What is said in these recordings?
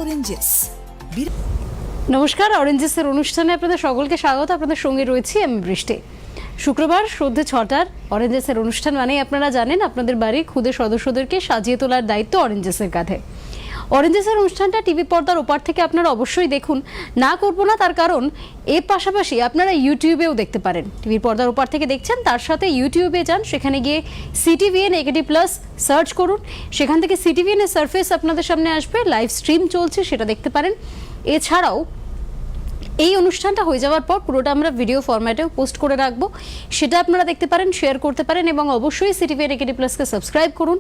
Oranges. নমস্কার, অরেঞ্জেসের অনুষ্ঠানে আপনাদের সকলকে স্বাগত। আপনাদের সঙ্গে রয়েছি আমি বৃষ্টি। শুক্রবার সন্ধ্যে 6টার অরেঞ্জেসের অনুষ্ঠান মানেই আপনারা জানেন আপনাদের বাড়ির ক্ষুদে সদস্যদেরকে সাজিয়ে তোলার দায়িত্ব অরেঞ্জেসের কাঁধে। অরেঞ্জেসের অনুষ্ঠানটা টিভি পর্দার ওপার থেকে আপনারা অবশ্যই দেখুন, না করবো না তার কারণ এর পাশাপাশি আপনারা ইউটিউবেও দেখতে পারেন। টিভির পর্দার ওপার থেকে দেখছেন, তার সাথে ইউটিউবে যান, সেখানে গিয়ে সিটিভিএন একেডি প্লাস সার্চ করুন। সেখান থেকে সিটিভিএন এর সার্ফেস আপনাদের সামনে আসবে, লাইভ স্ট্রিম চলছে, সেটা দেখতে পারেন। এছাড়াও এই অনুষ্ঠানটা হয়ে যাওয়ার পর পুরোটা আমরা ভিডিও ফরম্যাটেও পোস্ট করে রাখবো, সেটা আপনারা দেখতে পারেন, শেয়ার করতে পারেন এবং অবশ্যই সিটিভিএন একেডি প্লাসকে সাবস্ক্রাইব করুন,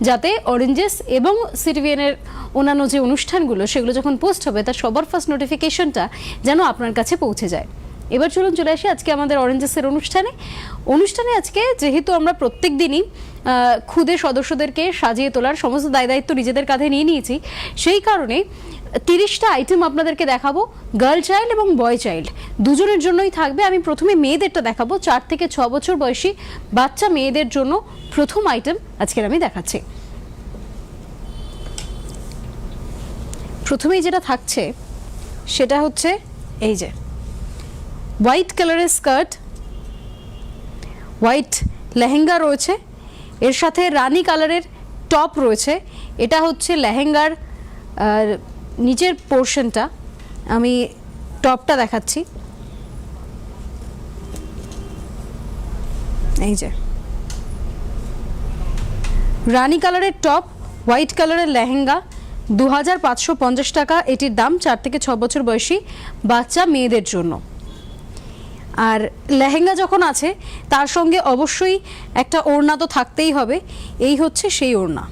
যাতে অরেঞ্জেস এবং সিটিভিএন এর অন্যান্য যে অনুষ্ঠানগুলো সেগুলো যখন পোস্ট হবে তার সবার ফার্স্ট নোটিফিকেশনটা যেন আপনার কাছে পৌঁছে যায়। এবার চলুন চলে আসি আজকে আমাদের অরেঞ্জেসের অনুষ্ঠানে আজকে যেহেতু আমরা প্রত্যেক দিনই ক্ষুদে সদস্যদেরকে সাজিয়ে তোলার সমস্ত দায়িত্ব নিজেদের কাঁধে নিয়ে নিয়েছি, সেই কারণে 30টা আইটেম আপনাদেরকে দেখাবো। গার্ল চাইল্ড এবং বয় চাইল্ড দুজনের জন্যই থাকবে। আমি প্রথমে মেয়েদেরটা দেখাবো, 4 থেকে 6 বছর বয়সী বাচ্চা মেয়েদের জন্য প্রথম আইটেম আজকের আমি দেখাচ্ছি। প্রথমেই যেটা থাকছে সেটা হচ্ছে এই যে হোয়াইট কালারের স্কার্ট, হোয়াইট লেহেঙ্গা রয়েছে, এর সাথে রানী কালারের টপ রয়েছে। এটা হচ্ছে লেহেঙ্গার নিচের পোর্শনটা, আমি টপটা দেখাচ্ছি। এই যে রানী কালারের টপ, হোয়াইট কালারের লেহেঙ্গা, 2550 টাকা এটির দাম, 4 থেকে 6 বছর বয়সী বাচ্চা মেয়েদের জন্য। আর লেহেঙ্গা যখন আছে তার সঙ্গে অবশ্যই একটা ওড়না তো থাকতেই হবে, এই হচ্ছে সেই ওড়না।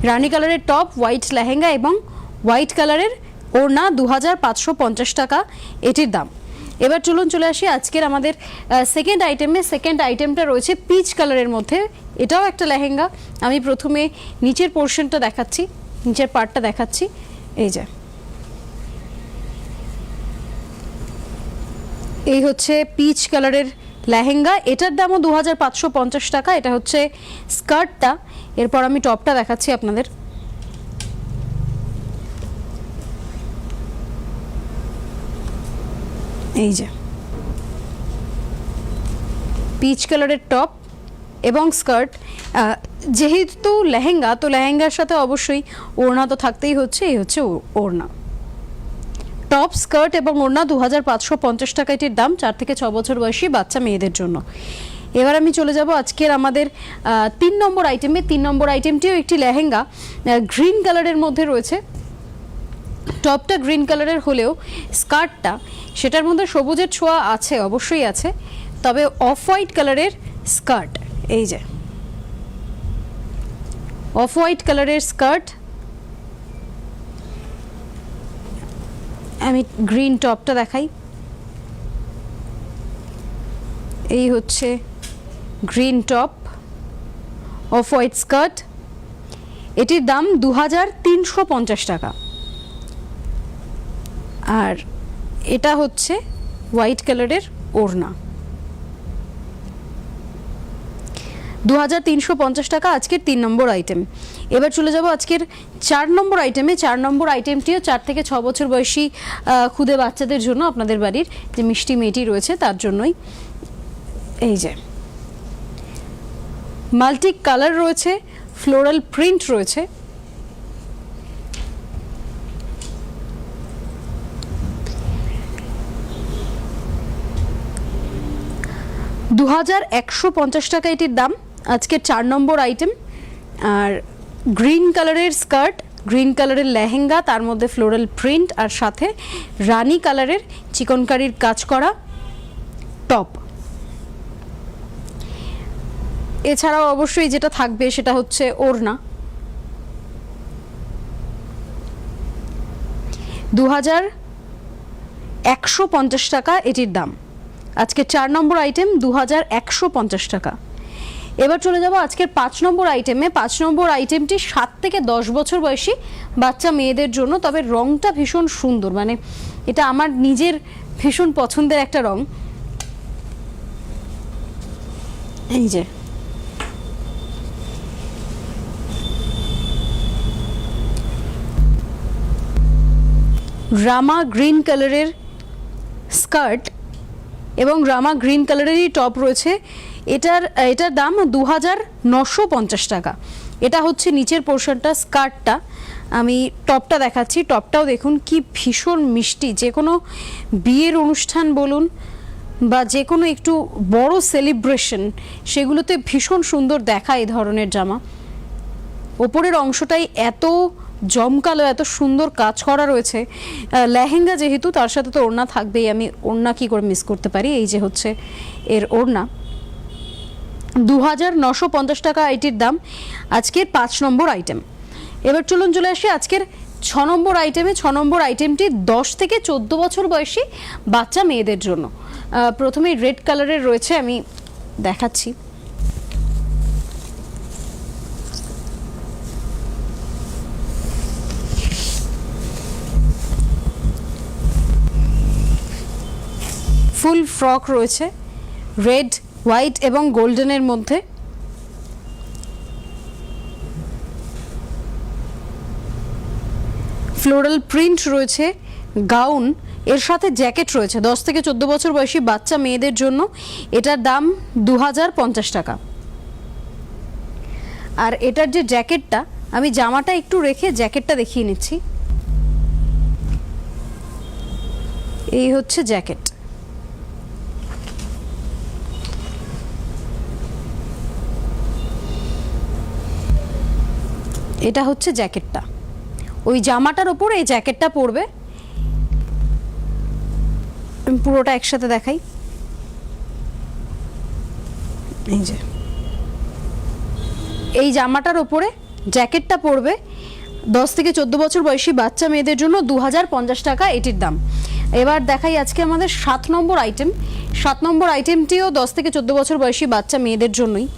রানী কালারের টপ, হোয়াইট লেহেঙ্গা এবং হোয়াইট কালারের ওড়না, 2550 টাকা এটির দাম। এবার চলুন চলে আসি আজকের আমাদের সেকেন্ড আইটেমে। সেকেন্ড আইটেমটা রয়েছে পিচ কালারের মধ্যে, এটাও একটা লেহেঙ্গা। আমি প্রথমে নিচের পোর্শনটা দেখাচ্ছি, নিচের পার্টটা দেখাচ্ছি। এই যে এই হচ্ছে পিচ কালারের লেহেঙ্গা, এটার দামও 2550 টাকা। এটা হচ্ছে স্কার্টটা, এরপর আমি টপটা দেখাচ্ছি আপনাদের। এই যে পিচ কালারের টপ এবং স্কার্ট। যেহেতু লেহেঙ্গা, তো লেহেঙ্গার সাথে অবশ্যই ওড়না তো থাকতেই হচ্ছে, এই হচ্ছে ওড়না। টপ, স্কার্ট এবং ওড়না, 2550 টাকা এটির দাম, 4 থেকে 6 বছর বয়সী বাচ্চা মেয়েদের জন্য। এবার আমি চলে যাব আজকের আমাদের 3 নম্বর আইটেমে। 3 নম্বর আইটেমটিও একটি লেহেঙ্গা, গ্রিন কালারের মধ্যে রয়েছে। টপটা গ্রিন কালারের হলেও স্কার্টটা সেটার মধ্যে সবুজের ছোঁয়া আছে, অবশ্যই আছে, তবে অফ হোয়াইট কালারের স্কার্ট। এই যে অফ হোয়াইট কালারের স্কার্ট, আমি গ্রিন টপটা দেখাই। এই হচ্ছে green top, off white skirt, এটির দাম 2350 টাকা। আর এটা হচ্ছে হোয়াইট কালারের ওড়না, 2350 টাকা আজকের 3 নম্বর আইটেম। এবার চলে যাব আজকের 4 নম্বর আইটেমে। 4 নম্বর আইটেমটিও 4 থেকে 6 বছর বয়সী ক্ষুদে বাচ্চাদের জন্য, আপনাদের বাড়ির যে মিষ্টি মেয়েটি রয়েছে তার জন্যই। এই যে মাল্টি কালার রয়েছে, ফ্লোরাল প্রিন্ট রয়েছে। $2150 টাকা এটির দাম, আজকের 4 নম্বর আইটেম। আর গ্রিন কালারের স্কার্ট, গ্রিন কালারের লেহেঙ্গা, তার মধ্যে ফ্লোরাল প্রিন্ট, আর সাথে রানী কালারের চিকনকারির কাজ করা টপ। এছাড়াও অবশ্যই যেটা থাকবে সেটা হচ্ছে ওড়না। 2150 টাকা এটির দাম, আজকে 4 নম্বর আইটেম, 2150 টাকা। এবার চলে যাব আজকের 5 নম্বর আইটেমে। 5 নম্বর আইটেমটি 7 থেকে 10 বছর বয়সী বাচ্চা মেয়েদের জন্য, তবে রংটা ভীষণ সুন্দর, মানে এটা আমার নিজের ভীষণ পছন্দের একটা রং। এই যে রামা গ্রিন কালারের স্কার্ট এবং রামা গ্রিন কালারেরই টপ রয়েছে। এটার দাম 2950 টাকা। এটা হচ্ছে নিচের পোর্শনটা, স্কার্টটা। আমি টপটা দেখাচ্ছি, টপটাও দেখুন কি ভীষণ মিষ্টি। যে কোনো বিয়ের অনুষ্ঠান বলুন বা যে কোনো একটু বড় সেলিব্রেশন, সেগুলোতে ভীষণ সুন্দর দেখায় এই ধরনের জামা। ওপরের অংশটাই এত জমকালো, এত সুন্দর কাজ করা রয়েছে। লেহেঙ্গা যেহেতু, তার সাথে তো ওড়না থাকবেই, আমি ওড়না কি করে মিস করতে পারি। এই যে হচ্ছে এর ওড়না, 2950 টাকা এটির দাম। আজকের 5 নম্বর আইটেম। এবার চলে আসি আজকের 6 নম্বর আইটেমে। 6 নম্বর আইটেমটি 10 থেকে 14 বছর বয়সী বাচ্চা মেয়েদের জন্য। প্রথমেই রেড কালারের রয়েছে, আমি দেখাচ্ছি। ফুল ফ্রক রয়েছে রেড, হোয়াইট এবং গোল্ডেনের মধ্যে। ফ্লোরাল প্রিন্ট রয়েছে, গাউন, এর সাথে জ্যাকেট রয়েছে। 10 থেকে 14 বছর বয়সী বাচ্চা মেয়েদের জন্য এটার দাম 2050 টাকা। আর এটার যে জ্যাকেটটা, আমি জামাটা একটু রেখে জ্যাকেটটা দেখিয়ে নিচ্ছি। এই হচ্ছে জ্যাকেট। এটা হচ্ছে জ্যাকেটটা, ওই জামাটার ওপর এই জ্যাকেটটা পরবে। পুরোটা একসাথে দেখাই। এই যে এই জামাটার ওপরে জ্যাকেটটা পরবে। 10 থেকে 14 বছর বয়সী বাচ্চা মেয়েদের জন্য 2050 টাকা এটির দাম। এবার দেখাই আজকে আমাদের 7 নম্বর আইটেম। 7 নম্বর আইটেমটিও 10 থেকে 14 বছর বয়সী বাচ্চা মেয়েদের জন্যই।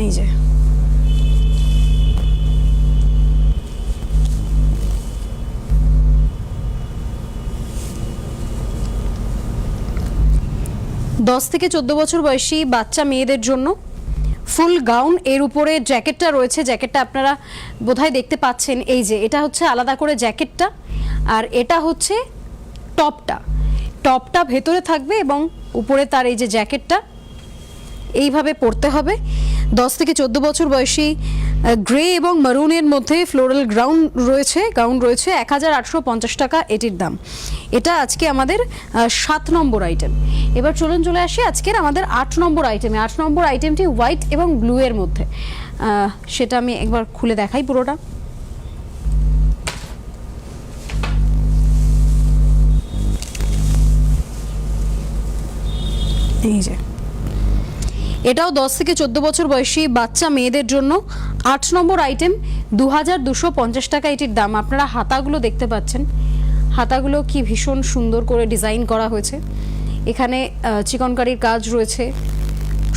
এই যে দশ থেকে 14 বছর বয়সী বাচ্চা মেয়েদের জন্য ফুল গাউন, এর উপরে জ্যাকেটটা রয়েছে। জ্যাকেটটা আপনারা বোধহয় দেখতে পাচ্ছেন। এই যে এটা হচ্ছে আলাদা করে জ্যাকেটটা, আর এটা হচ্ছে টপটা। টপটা ভেতরে থাকবে এবং উপরে তার এই যে জ্যাকেটটা, এইভাবে পরতে হবে। 10 থেকে 14 বছর বয়সী গ্রে এবং মারুনের মধ্যে ফ্লোরাল গাউন রয়েছে 1850 টাকা এটির দাম। এটা আজকে আমাদের 7 নম্বর আইটেম। এবার চলে আসি আজকের আমাদের 8 নম্বর আইটেমে। 8 নম্বর আইটেমটি হোয়াইট এবং ব্লু এর মধ্যে। সেটা আমি একবার খুলে দেখাই পুরোটা। এই যে এটাও 10 থেকে 14 বছর বয়সী বাচ্চা মেয়েদের জন্য 8 নম্বর আইটেম, 2250 টাকা এটির দাম। আপনারা হাতাগুলো দেখতে পাচ্ছেন, হাতাগুলো কি ভীষণ সুন্দর করে ডিজাইন করা হয়েছে। এখানে চিকনকারির কাজ রয়েছে,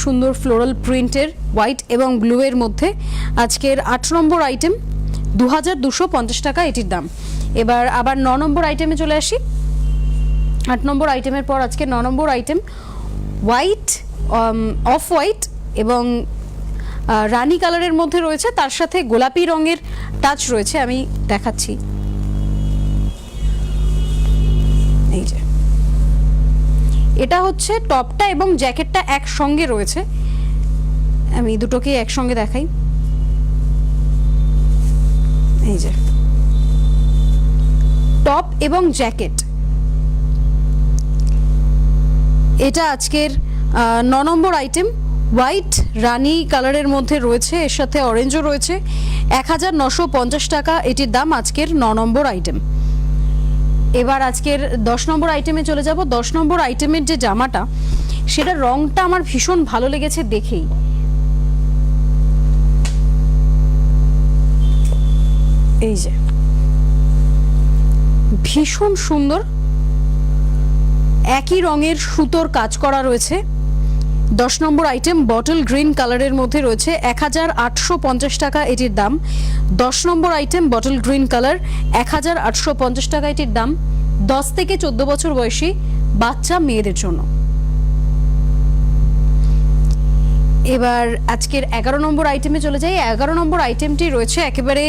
সুন্দর ফ্লোরাল প্রিন্টের হোয়াইট এবং ব্লু এর মধ্যে। আজকের 8 নম্বর আইটেম 2250 টাকা এটির দাম। এবার আবার 9 নম্বর আইটেমে চলে আসি। 8 নম্বর আইটেমের পর আজকে 9 নম্বর আইটেম হোয়াইট, অফ হোয়াইট এবং রানী কালারের মধ্যে রয়েছে, তার সাথে গোলাপি রঙের টাচ রয়েছে। আমি দেখাচ্ছি। এই যে এটা হচ্ছে টপটা এবং জ্যাকেটটা একসঙ্গে রয়েছে। আমি দুটোকে একসঙ্গে দেখাই। এই যে টপ এবং জ্যাকেট, এটা আজকের 9 নম্বর আইটেম। হোয়াইট রানী কালারের মধ্যে রয়েছে, এর সাথে অরেঞ্জও রয়েছে। 1950 টাকা এটির দাম আজকের 9 নম্বর আইটেম। এবার আজকের 10 নম্বর আইটেমে চলে যাব। 10 নম্বর আইটেমের যে জামাটা, সেটা রংটা আমার ভীষণ ভালো লেগেছে দেখেই। এই যে ভীষণ সুন্দর একই রঙের সুতোর কাজ করা রয়েছে। 10 নম্বর আইটেম বটল গ্রিন কালারের মধ্যে রয়েছে, 1850 টাকা এটির দাম। 10 নম্বর আইটেম বটল গ্রিন কালার, 1850 টাকা এটির দাম। 10 থেকে 14 বছর বয়সী বাচ্চা মেয়েদের জন্য। এবার আজকের 11 নম্বর আইটেমে চলে যাই। 11 নম্বর আইটেমটি রয়েছে একেবারে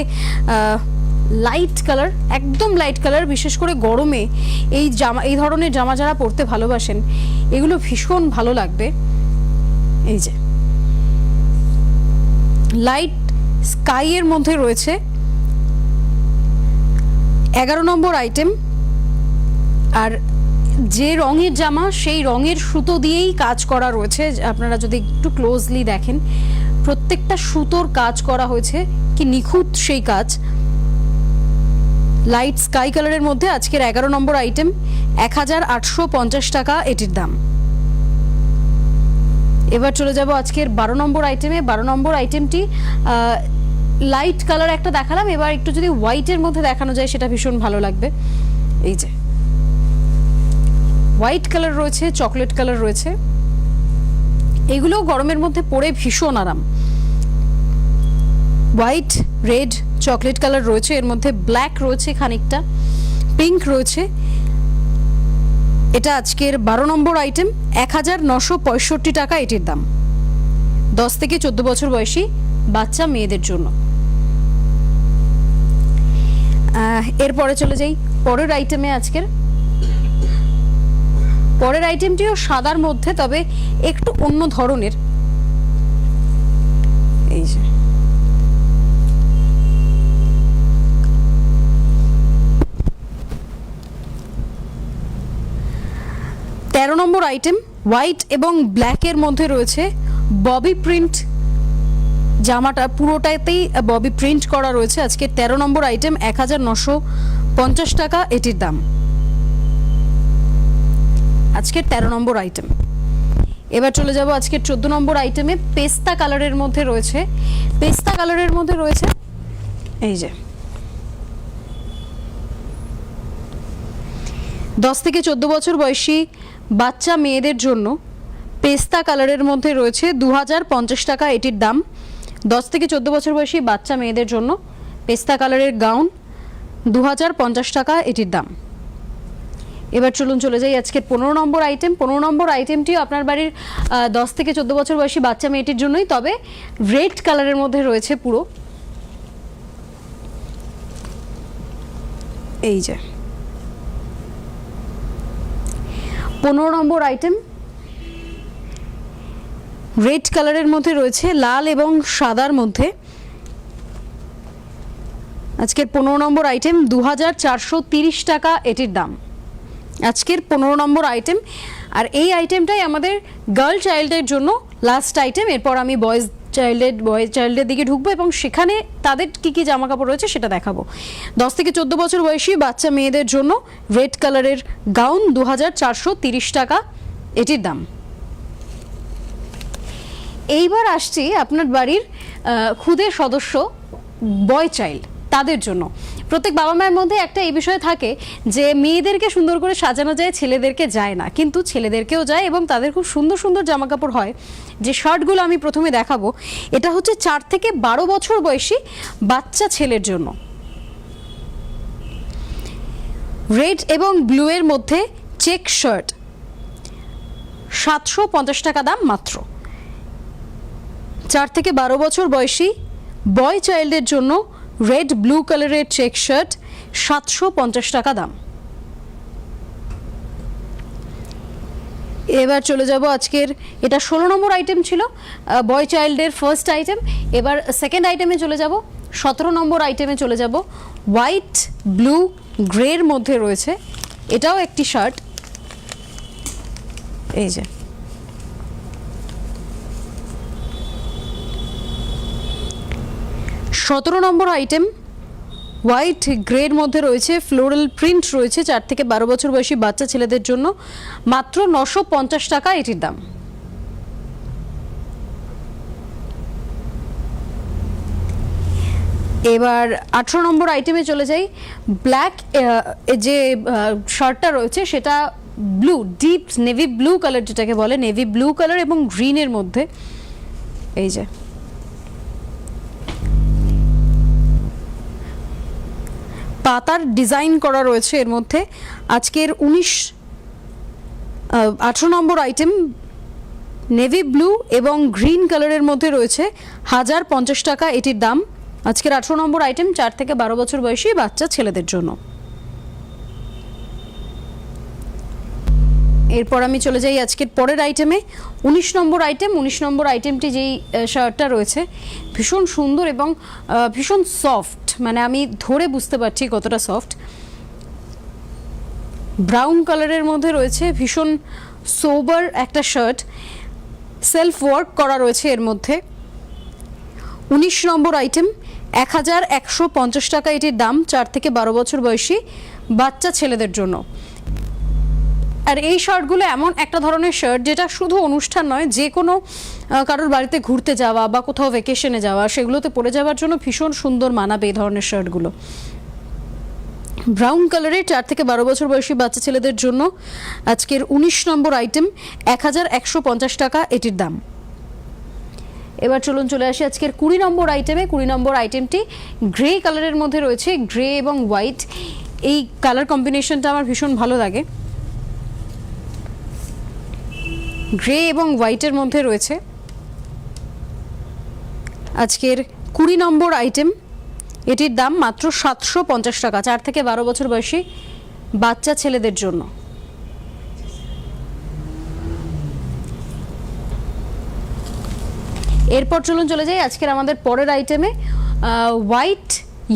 লাইট কালার, একদম লাইট কালার। বিশেষ করে গরমে এই ধরনের জামা যারা পরতে ভালোবাসেন এগুলো ভীষণ ভালো লাগবে। এই যে লাইট স্কাই এর মধ্যে রয়েছে 11 নম্বর আইটেম। আর যে রঙের জামা সেই রঙের সুতো দিয়েই কাজ করা রয়েছে। আপনারা যদি একটু ক্লোজলি দেখেন প্রত্যেকটা সুতোর কাজ করা হয়েছে, কি নিখুঁত সেই কাজ। লাইট স্কাই কালারের মধ্যে আজকের 11 নম্বর আইটেম 1850 টাকা এটির দাম। এবার চলে যাব আজকের 12 নম্বর আইটেমে। 12 নম্বর আইটেমটি লাইট কালার একটা দেখালাম, এবার একটু যদি হোয়াইটের মধ্যে দেখানো যায় সেটা ভীষণ ভালো লাগবে। এই যে হোয়াইট কালার রয়েছে, চকলেট কালার রয়েছে, এগুলো গরমের মধ্যে পরে ভীষণ আরাম। হোয়াইট, রেড, চকলেট কালার রয়েছে, এর মধ্যে ব্ল্যাক রয়েছে, খানিকটা পিঙ্ক রয়েছে। এটা আজকের 12 নম্বর আইটেম 1965 টাকা এটির দাম। 10 থেকে 14 বছর বয়সী বাচ্চা মেয়েদের জন্য। এরপরে চলে যাই পরের আইটেমে। পরের আইটেমটিও সাদার মধ্যে, তবে একটু অন্য ধরনের। এই যে 13 নম্বর আইটেম হোয়াইট এবং ব্ল্যাকের মধ্যে রয়েছে ববি প্রিন্ট। জামাটা পুরোটাতেই ববি প্রিন্ট করা রয়েছে। আজকে 13 নম্বর আইটেম 1950 টাকা এটির দাম। আজকের 13 নম্বর আইটেম। এবার চলে যাব আজকের 14 নম্বর আইটেমে। পেস্তা কালারের মধ্যে রয়েছে, পেস্তা কালারের মধ্যে রয়েছে এই যে 10 থেকে 14 বছর বয়সী বাচ্চা মেয়েদের জন্য পেস্তা কালারের মধ্যে রয়েছে 2050 টাকা এটির দাম। 10 থেকে 14 বছর বয়সী বাচ্চা মেয়েদের জন্য পেস্তা কালারের গাউন 2050 টাকা এটির দাম। এবার চলে যাই আজকের 15 নম্বর আইটেম। 15 নম্বর আইটেমটিও আপনার বাড়ির 10 থেকে 14 বছর বয়সী বাচ্চা মেয়েটির জন্যই, তবে রেড কালারের মধ্যে রয়েছে পুরো। এই যে 15 নম্বর আইটেম রেড কালারের মধ্যে রয়েছে, লাল এবং সাদার মধ্যে। আজকের 15 নম্বর আইটেম 2430 টাকা এটির দাম। আজকের 15 নম্বর আইটেম। আর এই আইটেমটাই আমাদের গার্ল চাইল্ডের জন্য লাস্ট আইটেম। এরপর আমি বয়েজ চাইল্ডের দিকে ঢুকবো এবং সেখানে তাদের কি কি জামা কাপড় রয়েছে সেটা দেখাবো। 10 থেকে 14 বছর বয়সী বাচ্চা মেয়েদের জন্য রেড কালারের গাউন 2430 টাকা এটির দাম। এইবার আসছি আপনার বাড়ির খুদে সদস্য বয় চাইল্ড, তাদের জন্য। প্রত্যেক বাবা মায়ের মধ্যে একটা এই বিষয় থাকে যে মেয়েদেরকে সুন্দর করে সাজানো যায়, ছেলেদেরকে যায় না, কিন্তু ছেলেদেরকেও যায় এবং তাদের খুব সুন্দর সুন্দর জামা কাপড় হয়। যে শার্টগুলো আমি প্রথমে দেখাবো এটা হচ্ছে 4 থেকে 12 বছর বয়সী বাচ্চা ছেলের জন্য। রেড এবং ব্লু এর মধ্যে চেক শার্ট 750 টাকা দাম মাত্র। 4 থেকে 12 বছর বয়সী বয় চাইল্ডের জন্য রেড ব্লু কালারের চেক শার্ট 750 টাকা দাম। এবার চলে যাব আজকের, এটা 16 নম্বর আইটেম ছিল বয় চাইল্ডের ফার্স্ট আইটেম। এবার সেকেন্ড আইটেমে চলে যাব, 17 নম্বর আইটেমে চলে যাব। হোয়াইট ব্লু গ্রের মধ্যে রয়েছে, এটাও একটি শার্ট। এই যে 17 নম্বর আইটেম হোয়াইট গ্রের মধ্যে রয়েছে, ফ্লোরাল প্রিন্ট রয়েছে। 4 থেকে 12 বছর বয়সী বাচ্চা ছেলেদের জন্য মাত্র 950 টাকা এটির দাম। এবার 18 নম্বর আইটেমে চলে যাই। ব্ল্যাক যে শার্টটা রয়েছে সেটা blue, deep navy blue colour, যেটাকে বলে নেভি ব্লু কালার এবং গ্রিনের মধ্যে। এই যে পাতার ডিজাইন করা রয়েছে এর মধ্যে। আজকের 18 নম্বর আইটেম নেভি ব্লু এবং গ্রিন কালারের মধ্যে রয়েছে 1050 টাকা এটির দাম। আজকের 18 নম্বর আইটেম 4 থেকে 12 বছর বয়সী বাচ্চা ছেলেদের জন্য। এরপর আমি চলে যাই আজকের পরের আইটেমে, 19 নম্বর আইটেম। 19 নম্বর আইটেমটি যেই শার্টটা রয়েছে ভীষণ সুন্দর এবং ভীষণ সফট, মানে আমি ধরে বুঝতে পারছি কতটা সফট। ব্রাউন কালারের মধ্যে রয়েছে, ভীষণ সোবার একটা শার্ট, সেলফ ওয়ার্ক করা রয়েছে এর মধ্যে। 19 নম্বর আইটেম 1150 টাকা এটির দাম, 4 থেকে 12 বছর বয়সী বাচ্চা ছেলেদের জন্য। আর এই শার্টগুলো এমন একটা ধরনের শার্ট যেটা শুধু অনুষ্ঠান নয়, যে কোনো কারোর বাড়িতে ঘুরতে যাওয়া বা কোথাও ভ্যাকেশনে যাওয়া সেগুলোতে পরে যাওয়ার জন্য ভীষণ সুন্দর মানাবে এই ধরনের শার্টগুলো। ব্রাউন কালারের 4 থেকে 12 বছর বয়সী বাচ্চা ছেলেদের জন্য আজকের 19 নম্বর আইটেম 1150 টাকা এটির দাম। এবার চলে আসি আজকের 20 নম্বর আইটেমে। 20 নম্বর আইটেমটি গ্রে কালারের মধ্যে রয়েছে, গ্রে এবং হোয়াইট। এই কালার কম্বিনেশনটা আমার ভীষণ ভালো লাগে, গ্রে এবং হোয়াইটের মধ্যে রয়েছে আজকের 20 নম্বর আইটেম। এটির দাম মাত্র 750 টাকা, 4 থেকে 12 বছর বয়সী বাচ্চা ছেলেদের জন্য। এরপর চলে যাই আজকের আমাদের পরের আইটেমে, হোয়াইট,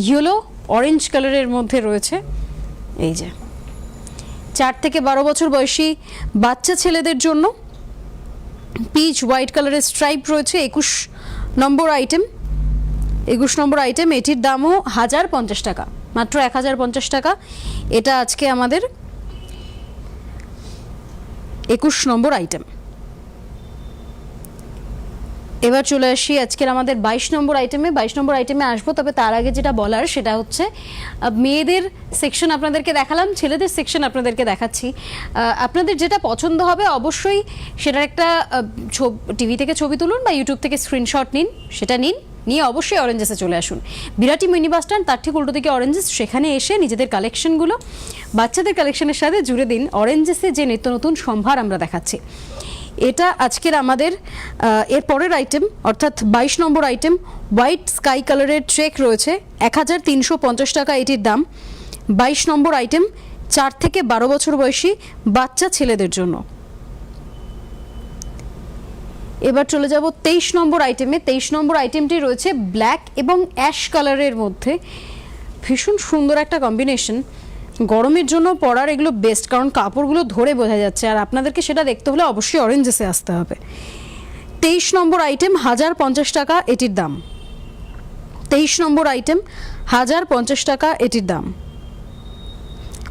ইয়েলো, অরেঞ্জ কালারের মধ্যে রয়েছে। এই যে 4 থেকে 12 বছর বয়সী বাচ্চা ছেলেদের জন্য পিচ হোয়াইট কালারের স্ট্রাইপ রয়েছে। 21 নম্বর আইটেম। 21 নম্বর আইটেম, এটির দামও 1050 টাকা, মাত্র 1050 টাকা। এটা আজকে আমাদের 21 নম্বর আইটেম। এবার চলে আসি আজকের আমাদের 22 নম্বর আইটেমে। 22 নম্বর আইটেমে আসবো, তবে তার আগে যেটা বলার সেটা হচ্ছে মেয়েদের সেকশন আপনাদেরকে দেখালাম, ছেলেদের সেকশন আপনাদেরকে দেখাচ্ছি। আপনাদের যেটা পছন্দ হবে অবশ্যই সেটার একটা টিভি থেকে ছবি তুলুন বা ইউটিউব থেকে স্ক্রিনশট নিন, সেটা নিয়ে অবশ্যই অরেঞ্জেসে চলে আসুন। বিরাটি মিনি বাস স্ট্যান্ড, তার ঠিক উল্টো দিকে অরেঞ্জেস, সেখানে এসে নিজেদের কালেকশনগুলো বাচ্চাদের কালেকশনের সাথে জুড়ে দিন। অরেঞ্জেসে যে নিত্য নতুন সম্ভার আমরা দেখাচ্ছি। এটা আজকের আমাদের এর পরের আইটেম, অর্থাৎ 22 নম্বর আইটেম। হোয়াইট স্কাই কালারের ট্রেক রয়েছে, 1350 টাকা এটির দাম। 22 নম্বর আইটেম, 4 থেকে 12 বছর বয়সী বাচ্চা ছেলেদের জন্য। এবার চলে যাব 23 নম্বর আইটেমে। 23 নম্বর আইটেমটি রয়েছে ব্ল্যাক এবং অ্যাশ কালারের মধ্যে, ভীষণ সুন্দর একটা কম্বিনেশন। গরমের জন্য পরার এগুলো বেস্ট, কারণ কাপড়গুলো ধরে বোঝা যাচ্ছে, আর আপনাদেরকে সেটা দেখতে হলে অবশ্যই অরেঞ্জেসে আসতে হবে। 23 নম্বর আইটেম 1050 টাকা এটির দাম। 23 নম্বর আইটেম 1050 টাকা এটির দাম,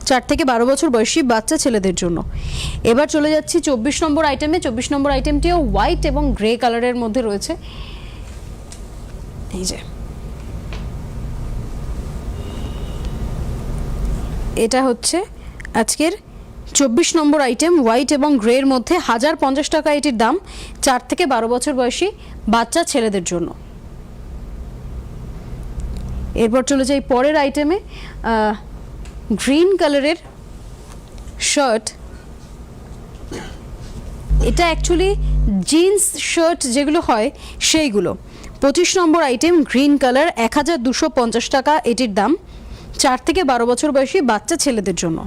4 থেকে 12 বছর বয়সী বাচ্চা ছেলেদের জন্য। এবার চলে যাচ্ছি 24 নম্বর আইটেমে। 24 নম্বর আইটেমটিও হোয়াইট এবং গ্রে কালারের মধ্যে রয়েছে। এই যে এটা হচ্ছে আজকের 24 নম্বর আইটেম, হোয়াইট এবং গ্রের মধ্যে 1050 টাকা এটির দাম, 4 থেকে 12 বছর বয়সী বাচ্চা ছেলেদের জন্য। এরপর চলে যাই পরের আইটেমে, গ্রিন কালারের শার্ট। এটা অ্যাকচুয়ালি জিন্স শার্ট যেগুলো হয় সেইগুলো। 25 নম্বর আইটেম, গ্রিন কালার, 1250 টাকা এটির দাম, 4 থেকে 12 বছর বয়সী বাচ্চা ছেলেদের জন্য।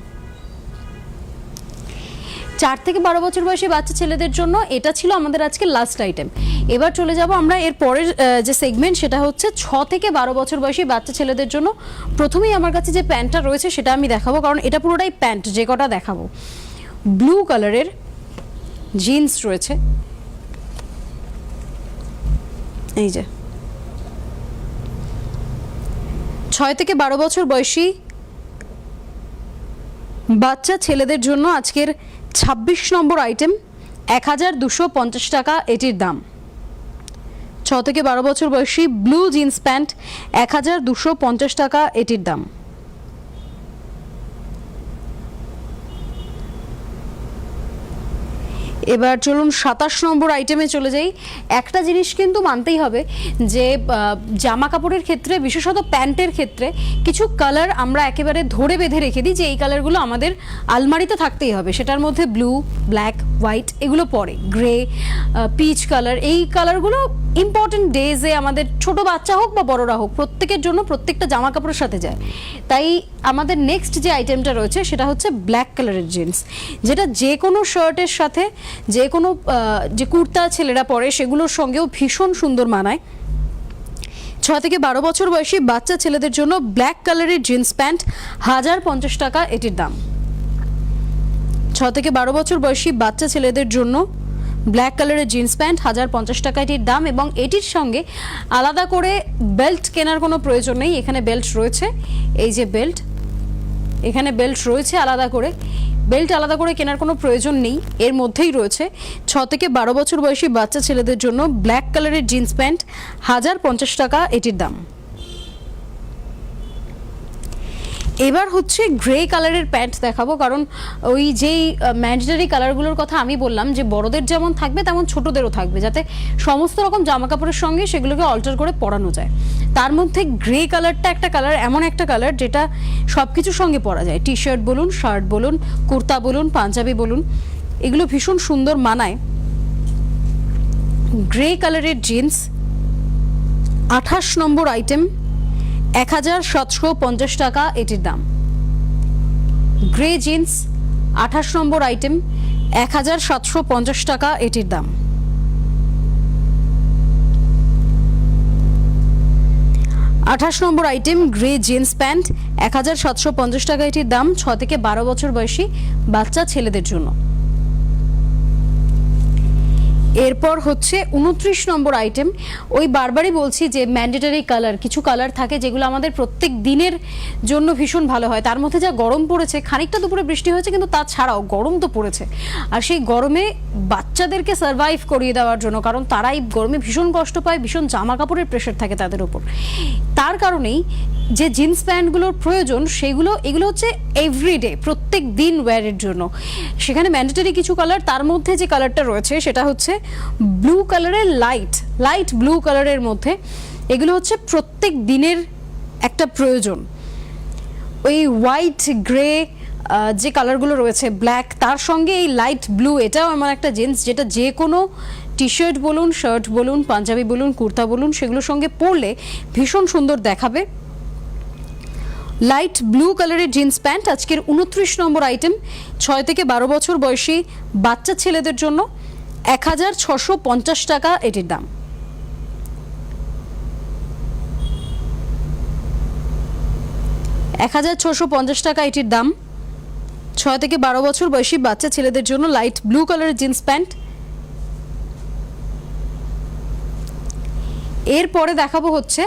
4 থেকে 12 বছর বয়সী বাচ্চা ছেলেদের জন্য এটা ছিল আমাদের আজকে লাস্ট আইটেম। এবার চলে যাব আমরা এর পরের যে সেগমেন্ট, সেটা হচ্ছে 6 থেকে 12 বছর বয়সী বাচ্চা ছেলেদের জন্য। প্রথমেই আমার কাছে যে প্যান্টটা রয়েছে সেটা আমি দেখাবো, কারণ এটা পুরোটাই প্যান্ট, যে কটা দেখাবো। ব্লু কালারের জিন্স রয়েছে, এই যে 6 থেকে 12 বছর বয়সী বাচ্চা ছেলেদের জন্য আজকের 26 নম্বর আইটেম, 1250 টাকা এটির দাম। 6 থেকে 12 বছর বয়সী ব্লু জিন্স প্যান্ট, 1250 টাকা এটির দাম। এবার চলুন 27 নম্বর আইটেমে চলে যাই। একটা জিনিস কিন্তু মানতেই হবে যে জামা কাপড়ের ক্ষেত্রে, বিশেষত প্যান্টের ক্ষেত্রে, কিছু কালার আমরা একেবারে ধরে বেঁধে রেখে দিই যে এই কালারগুলো আমাদের আলমারিতে থাকতেই হবে। সেটার মধ্যে ব্লু, ব্ল্যাক, হোয়াইট এগুলো পরে, গ্রে, পিচ কালার, এই কালারগুলো ইম্পর্টেন্ট ডেজে আমাদের ছোট বাচ্চা হোক বা বড়রা হোক প্রত্যেকের জন্য প্রত্যেকটা জামা কাপড়ের সাথে যায়। তাই আমাদের নেক্সট যে আইটেমটা রয়েছে সেটা হচ্ছে ব্ল্যাক কালারের জিন্স, যেটা যে কোনো শার্টের সাথে, যে কোনো যে কুর্তা ছেলেরা পরে সেগুলোর সঙ্গেও ভীষণ সুন্দর মানায়। 6 থেকে 12 বছর বয়সী বাচ্চা ছেলেদের জন্য ব্ল্যাক কালারের জিন্স প্যান্ট 1050 টাকা এটির দাম। 6 থেকে 12 বছর বয়সী বাচ্চা ছেলেদের জন্য ব্ল্যাক কালারের জিন্স প্যান্ট 1050 টাকা এটির দাম, এবং এটির সঙ্গে আলাদা করে বেল্ট কেনার কোনো প্রয়োজন নেই। এখানে বেল্ট রয়েছে, এই যে বেল্ট, এখানে বেল্ট রয়েছে আলাদা করে, বেল্ট আলাদা করে কেনার কোনো প্রয়োজন নেই। এর মধ্যেই রয়েছে 6 থেকে 12 বছর বয়সী বাচ্চা ছেলেদের জন্য ব্ল্যাক কালারের জিন্স প্যান্ট 1050 টাকা এটির দাম। এবার হচ্ছে গ্রে কালারের প্যান্ট দেখাবো, কারণ ওই যেই ম্যান্ডেটরি কালারগুলোর কথা আমি বললাম যে বড়দের যেমন থাকবে তেমন ছোটদেরও থাকবে, যাতে সমস্ত রকম জামা কাপড়ের সঙ্গে সেগুলোকে অল্টার করে পরানো যায়। তার মধ্যে গ্রে কালারটা একটা কালার, এমন একটা কালার যেটা সব কিছুর সঙ্গে পরা যায়, টি শার্ট বলুন, শার্ট বলুন, কুর্তা বলুন, পাঞ্জাবি বলুন, এগুলো ভীষণ সুন্দর মানায়। গ্রে কালারের জিন্স 28 নম্বর আইটেম 1750 টাকা এটির দাম। গ্রে জিন্স 28 নম্বর আইটেম 1750 টাকা এটির দাম। 28 নম্বর আইটেম গ্রে জিন্স প্যান্ট 1750 টাকা এটির দাম, 6 থেকে 12 বছর বয়সী বাচ্চা ছেলেদের জন্য। এরপর হচ্ছে 29 নম্বর আইটেম, ওই বারবারই বলছি যে ম্যান্ডেটরি কালার, কিছু কালার থাকে যেগুলো আমাদের প্রত্যেক দিনের জন্য ভীষণ ভালো হয়। তার মধ্যে যা গরম পড়েছে, খানিকটা দুপুরে বৃষ্টি হয়েছে কিন্তু তাছাড়াও গরম তো পড়েছে, আর সেই গরমে বাচ্চাদেরকে সার্ভাইভ করিয়ে দেওয়ার জন্য, কারণ তারা এই গরমে ভীষণ কষ্ট পায়, ভীষণ জামা কাপড়ের প্রেশার থাকে তাদের উপর, তার কারণেই যে জিন্স প্যান্টগুলোর প্রয়োজন সেগুলো, এগুলো হচ্ছে এভরিডে, প্রত্যেক দিন ওয়্যারের জন্য। সেখানে ম্যান্ডেটরি কিছু কালার, তার মধ্যে যে কালারটা রয়েছে সেটা হচ্ছে ব্লু কালারের, লাইট ব্লু কালারের মধ্যে, এগুলো হচ্ছে প্রত্যেক দিনের একটা প্রয়োজন। ওই হোয়াইট, গ্রে যে কালারগুলো রয়েছে, ব্ল্যাক, তার সঙ্গে এই লাইট ব্লু, এটাও এমন একটা জিন্স যেটা যে কোনো টি শার্ট বলুন, শার্ট বলুন, পাঞ্জাবি বলুন, কুর্তা বলুন, সেগুলোর সঙ্গে পরলে ভীষণ সুন্দর দেখাবে। লাইট ব্লু কালারের জিন্স প্যান্ট আজকের 29 নম্বর আইটেম 6 থেকে 12 বছর বয়সী বাচ্চা ছেলেদের জন্য 1650 টাকা এটির দাম। 1650 টাকা এটির দাম, 6 থেকে 12 বছর বয়সী বাচ্চা ছেলেদের জন্য লাইট ব্লু কালারের জিন্স প্যান্ট। এরপরে দেখাবো হচ্ছে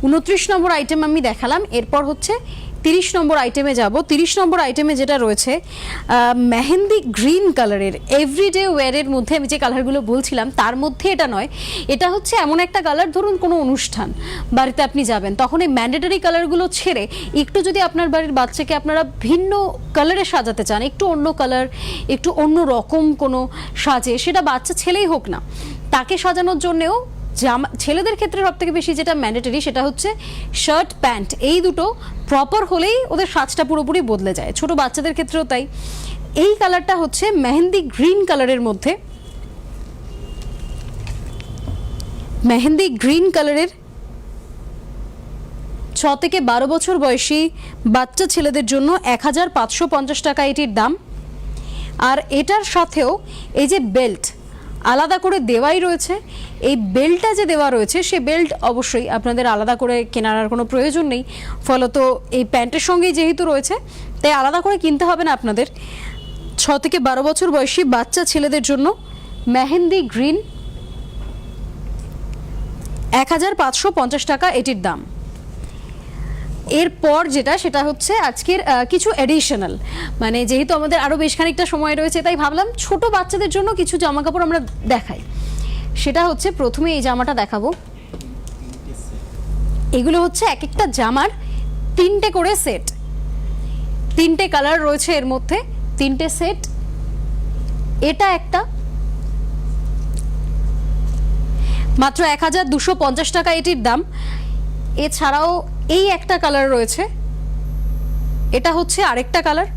29 নম্বর আইটেম আমি দেখালাম, এরপর হচ্ছে 30 নম্বর আইটেমে যাব। 30 নম্বর আইটেমে যেটা রয়েছে মেহেন্দি গ্রিন কালারের, এভরিডে ওয়্যারের মধ্যে আমি যে কালারগুলো বলছিলাম তার মধ্যে এটা নয়, এটা হচ্ছে এমন একটা কালার, ধরুন কোনো অনুষ্ঠান বাড়িতে আপনি যাবেন, তখন এই ম্যান্ডেটরি কালারগুলো ছেড়ে একটু যদি আপনার বাড়ির বাচ্চাকে আপনারা ভিন্ন কালারে সাজাতে চান, একটু অন্য কালার, একটু অন্য রকম কোনো সাজে, সেটা বাচ্চা ছেলেই হোক না, তাকে সাজানোর জন্যেও জামা, ছেলেদের ক্ষেত্রে সব থেকে বেশি যেটা ম্যান্ডেটরি সেটা হচ্ছে শার্ট প্যান্ট, এই দুটো প্রপার হলেই ওদের সাজটা পুরোপুরি বদলে যায়, ছোট বাচ্চাদের ক্ষেত্রেও তাই। এই কালারটা হচ্ছে মেহেন্দি গ্রিন কালারের মধ্যে, মেহেন্দি গ্রিন কালারের 6 থেকে 12 বছর বয়সী বাচ্চা ছেলেদের জন্য 1550 টাকা এটির দাম। আর এটার সাথেও এই যে বেল্ট আলাদা করে দেওয়াই রয়েছে, এই বেল্টটা যে দেওয়া রয়েছে সে বেল্ট অবশ্যই আপনাদের আলাদা করে কেনার আর কোনো প্রয়োজন নেই, ফলত এই প্যান্টের সঙ্গেই যেহেতু রয়েছে তাই আলাদা করে কিনতে হবে না আপনাদের। 6 থেকে 12 বছর বয়সী বাচ্চা ছেলেদের জন্য মেহেন্দি গ্রিন 1550 টাকা এটির দাম। এরপর যেটা সেটা হচ্ছে আজকের কিছু এডিশনাল, মানে যেহেতু আমাদের আরও বেশ খানিকটা সময় রয়েছে তাই ভাবলাম ছোট বাচ্চাদের জন্য কিছু জামা কাপড় আমরা দেখাই। সেটা হচ্ছে প্রথমে এই জামাটা দেখাবো, এগুলো হচ্ছে এক একটা জামার 3টে করে সেট, 3টে কালার রয়েছে এর মধ্যে, 3টে সেট। এটা একটা মাত্র 1250 টাকা এটির দাম। এছাড়াও এই একটা কালার রয়েছে, এটা হচ্ছে আরেকটা কালার,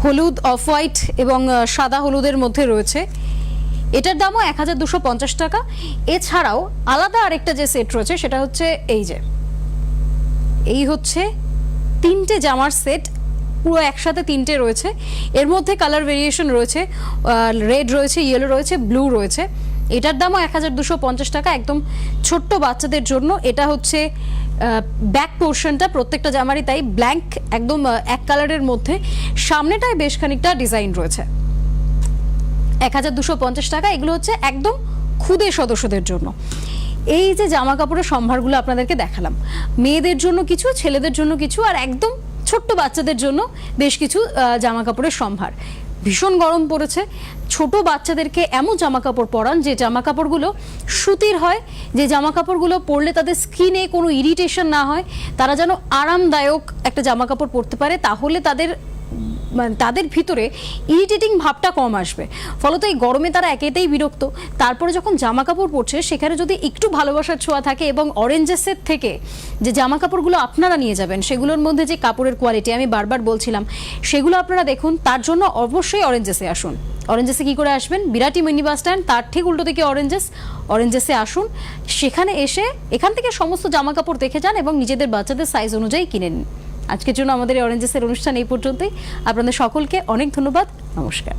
হলুদ, অফ হোয়াইট এবং সাদা হলুদের মধ্যে রয়েছে। এটার দামও 1250 টাকা। এছাড়াও আলাদা আরেকটা যে সেট রয়েছে সেটা হচ্ছে এই হচ্ছে 3টে জামার সেট, পুরো একসাথে 3টে রয়েছে। এর মধ্যে কালার ভেরিয়েশন রয়েছে, রেড রয়েছে, ইয়েলো রয়েছে, ব্লু রয়েছে। এটার দামও 1250 টাকা, একদম ছোট্ট বাচ্চাদের জন্য। এটা হচ্ছে ব্যাক পোর্শনটা প্রত্যেকটা জামারই তাই ব্ল্যাঙ্ক, একদম এক কালারের মধ্যে। সামনেটায় বেশ খানিকটা ডিজাইন রয়েছে। 1250 টাকা। এগুলো হচ্ছে একদম খুদে সদস্যদের জন্য। এই যে জামা কাপড়ের সম্ভারগুলো আপনাদেরকে দেখালাম, মেয়েদের জন্য কিছু, ছেলেদের জন্য কিছু, আর একদম ছোট্ট বাচ্চাদের জন্য বেশ কিছু জামা কাপড়ের সম্ভার। ভীষণ গরম পড়েছে, ছোট বাচ্চাদেরকে এমন জামা কাপড় পরান যে জামা কাপড়গুলো সুতির হয়, যে জামা কাপড়গুলো পরলে তাদের স্কিনে কোনো ইরিটেশন না হয়, তারা যেন আরামদায়ক একটা জামা কাপড় পরতে পারে, তাহলে তাদের ভিতরে ইরিটেটিং ভাবটা কম আসবে। ফলত এই গরমে তারা একেতেই বিরক্ত, তারপরে যখন জামা কাপড় পরছে সেখানে যদি একটু ভালোবাসার ছোঁয়া থাকে, এবং অরেঞ্জেসের থেকে যে জামা কাপড়গুলো আপনারা নিয়ে যাবেন সেগুলোর মধ্যে যে কাপড়ের কোয়ালিটি আমি বারবার বলছিলাম সেগুলো আপনারা দেখুন, তার জন্য অবশ্যই অরেঞ্জেসে আসুন। অরেঞ্জেসে কি করে আসবেন? বিরাটি মিনি বাস স্ট্যান্ড, তার ঠিক উল্টো দিকে অরেঞ্জেসে আসুন। সেখানে এসে এখান থেকে সমস্ত জামা কাপড় দেখে যান এবং নিজেদের বাচ্চাদের সাইজ অনুযায়ী কিনে নিন। আজকের জন্য আমাদের এই অরেঞ্জেসের অনুষ্ঠান এই পর্যন্তই। আপনাদের সকলকে অনেক ধন্যবাদ। নমস্কার।